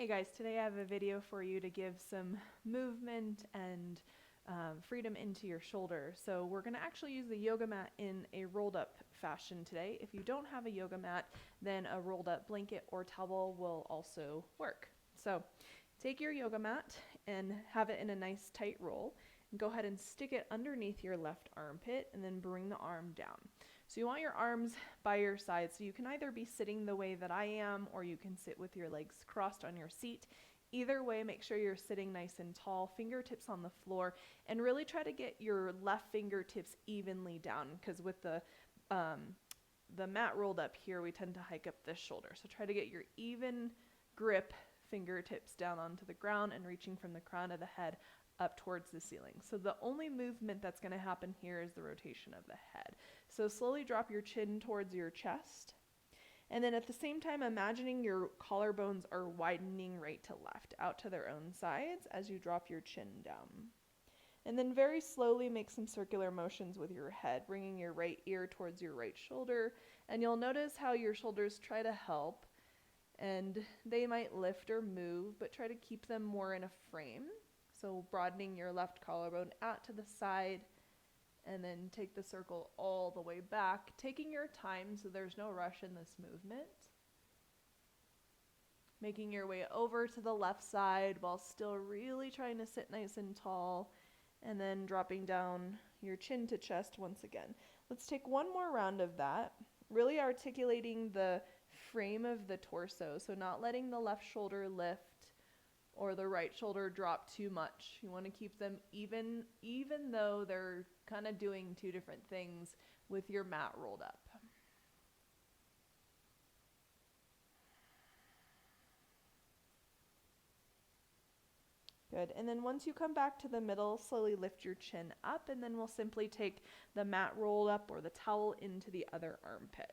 Hey guys, today I have a video for you to give some movement and freedom into your shoulder. So we're going to actually use the yoga mat in a rolled up fashion today. If you don't have a yoga mat, then a rolled up blanket or towel will also work. So take your yoga mat and have it in a nice tight roll. And go ahead and stick it underneath your left armpit and then bring the arm down. So you want your arms by your side, so you can either be sitting the way that I am or you can sit with your legs crossed on your seat. Either way, make sure you're sitting nice and tall, fingertips on the floor, and really try to get your left fingertips evenly down, because with the mat rolled up here, we tend to hike up this shoulder. So try to get your even grip fingertips down onto the ground and reaching from the crown of the head up towards the ceiling. So the only movement that's going to happen here is the rotation of the head. So slowly drop your chin towards your chest. And then at the same time, imagining your collarbones are widening right to left, out to their own sides as you drop your chin down. And then very slowly make some circular motions with your head, bringing your right ear towards your right shoulder. And you'll notice how your shoulders try to help, and they might lift or move, but try to keep them more in a frame. So broadening your left collarbone out to the side, and then take the circle all the way back, taking your time so there's no rush in this movement. Making your way over to the left side while still really trying to sit nice and tall, and then dropping down your chin to chest once again. Let's take one more round of that, really articulating the frame of the torso, so not letting the left shoulder lift or the right shoulder drop too much. You want to keep them even though they're kind of doing two different things with your mat rolled up. Good. And then once you come back to the middle, slowly lift your chin up, and then we'll simply take the mat roll up or the towel into the other armpit.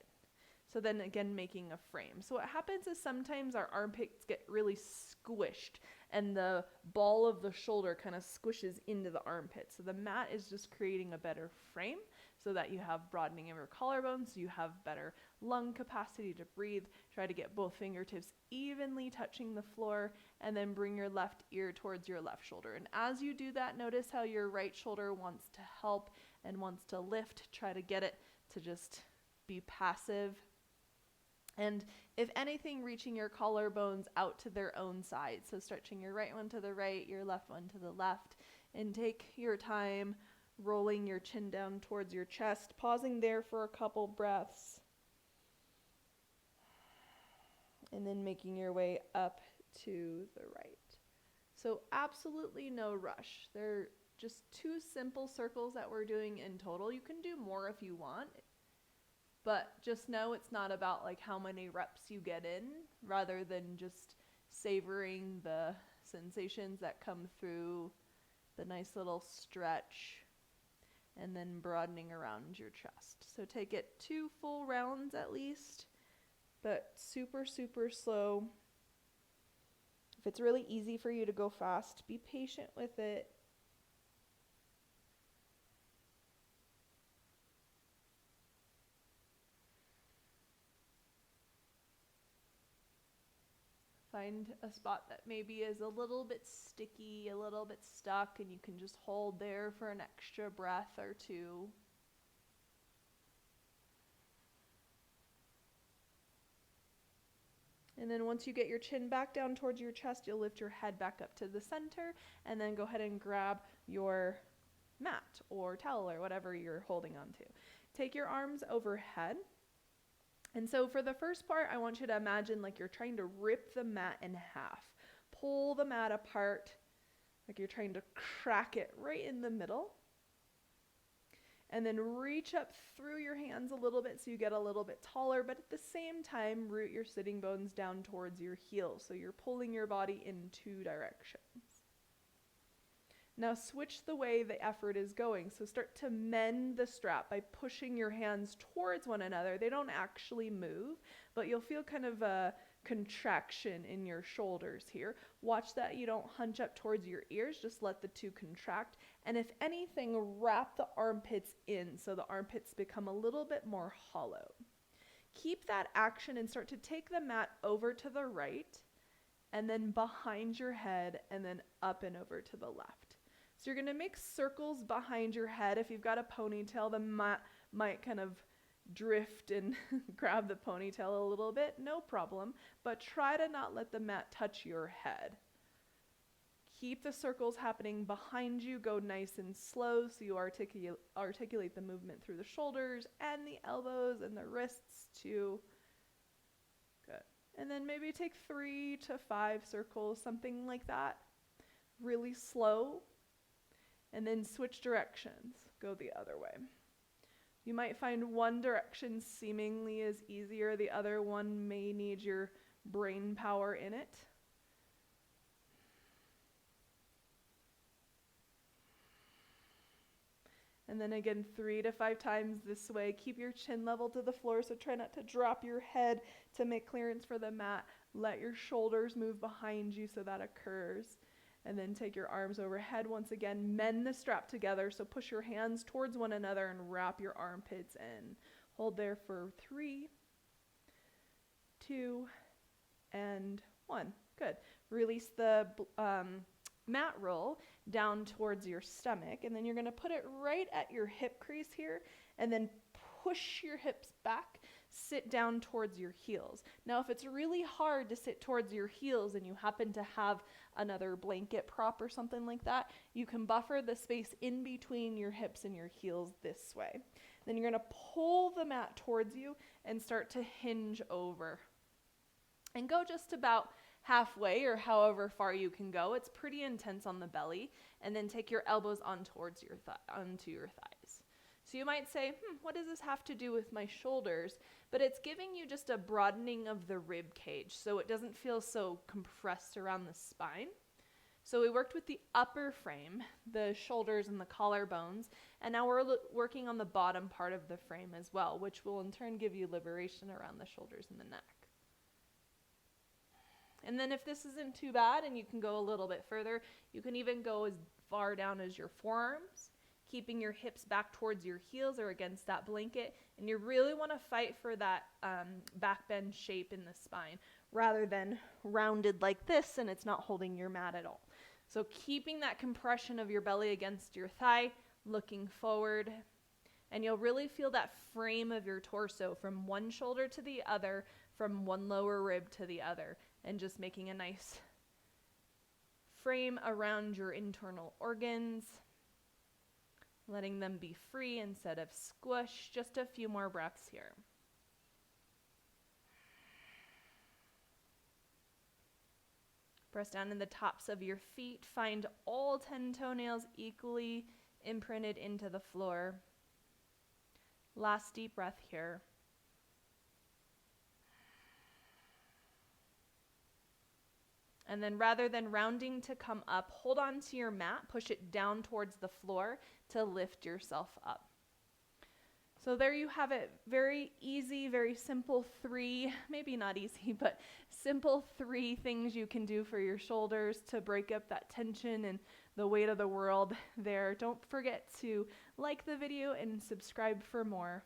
So then again, making a frame. So what happens is sometimes our armpits get really squished and the ball of the shoulder kind of squishes into the armpit. So the mat is just creating a better frame so that you have broadening of your collarbones, so you have better lung capacity to breathe. Try to get both fingertips evenly touching the floor, and then bring your left ear towards your left shoulder. And as you do that, notice how your right shoulder wants to help and wants to lift. Try to get it to just be passive. And if anything, reaching your collarbones out to their own side. So stretching your right one to the right, your left one to the left. And take your time rolling your chin down towards your chest, pausing there for a couple breaths. And then making your way up to the right. So absolutely no rush. They're just two simple circles that we're doing in total. You can do more if you want. But just know it's not about like how many reps you get in, rather than just savoring the sensations that come through the nice little stretch and then broadening around your chest. So take it 2 full rounds at least, but super, super slow. If it's really easy for you to go fast, be patient with it. Find a spot that maybe is a little bit sticky, a little bit stuck, and you can just hold there for an extra breath or two. And then once you get your chin back down towards your chest, you'll lift your head back up to the center, and then go ahead and grab your mat or towel or whatever you're holding on to. Take your arms overhead. And so for the first part, I want you to imagine like you're trying to rip the mat in half. Pull the mat apart like you're trying to crack it right in the middle. And then reach up through your hands a little bit so you get a little bit taller, but at the same time, root your sitting bones down towards your heels. So you're pulling your body in 2 directions. Now switch the way the effort is going. So start to mend the strap by pushing your hands towards one another. They don't actually move, but you'll feel kind of a contraction in your shoulders here. Watch that you don't hunch up towards your ears, just let the 2 contract. And if anything, wrap the armpits in so the armpits become a little bit more hollow. Keep that action and start to take the mat over to the right and then behind your head, and then up and over to the left. So you're going to make circles behind your head. If you've got a ponytail, the mat might kind of drift and grab the ponytail a little bit, no problem, but try to not let the mat touch your head. Keep the circles happening behind you, go nice and slow so you articulate the movement through the shoulders and the elbows and the wrists too. Good. And then maybe take 3 to 5 circles, something like that, really slow, and then switch directions, go the other way. You might find one direction seemingly is easier, the other one may need your brain power in it. And then again, 3 to 5 times this way. Keep your chin level to the floor, so try not to drop your head to make clearance for the mat. Let your shoulders move behind you so that occurs. And then take your arms overhead once again. Mend the strap together, so push your hands towards one another and wrap your armpits in. Hold there for 3, 2, and 1. Good. Release the mat roll down towards your stomach, and then you're going to put it right at your hip crease here, and then push your hips back, sit down towards your heels. Now, if it's really hard to sit towards your heels and you happen to have another blanket prop or something like that, you can buffer the space in between your hips and your heels this way. Then you're going to pull the mat towards you and start to hinge over. And go just about halfway or however far you can go. It's pretty intense on the belly. And then take your elbows on towards your onto your thighs. So you might say, what does this have to do with my shoulders? But it's giving you just a broadening of the rib cage so it doesn't feel so compressed around the spine. So we worked with the upper frame, the shoulders and the collarbones, and now we're working on the bottom part of the frame as well, which will in turn give you liberation around the shoulders and the neck. And then if this isn't too bad and you can go a little bit further, you can even go as far down as your forearms, keeping your hips back towards your heels or against that blanket. And you really want to fight for that back bend shape in the spine rather than rounded like this and it's not holding your mat at all. So keeping that compression of your belly against your thigh, looking forward, and you'll really feel that frame of your torso from one shoulder to the other, from one lower rib to the other, and just making a nice frame around your internal organs, letting them be free instead of squish. Just a few more breaths here. Press down in the tops of your feet. Find all 10 toenails equally imprinted into the floor. Last deep breath here. And then rather than rounding to come up, hold on to your mat, push it down towards the floor to lift yourself up. So there you have it. Very easy, very simple 3, maybe not easy, but simple 3 things you can do for your shoulders to break up that tension and the weight of the world there. Don't forget to like the video and subscribe for more.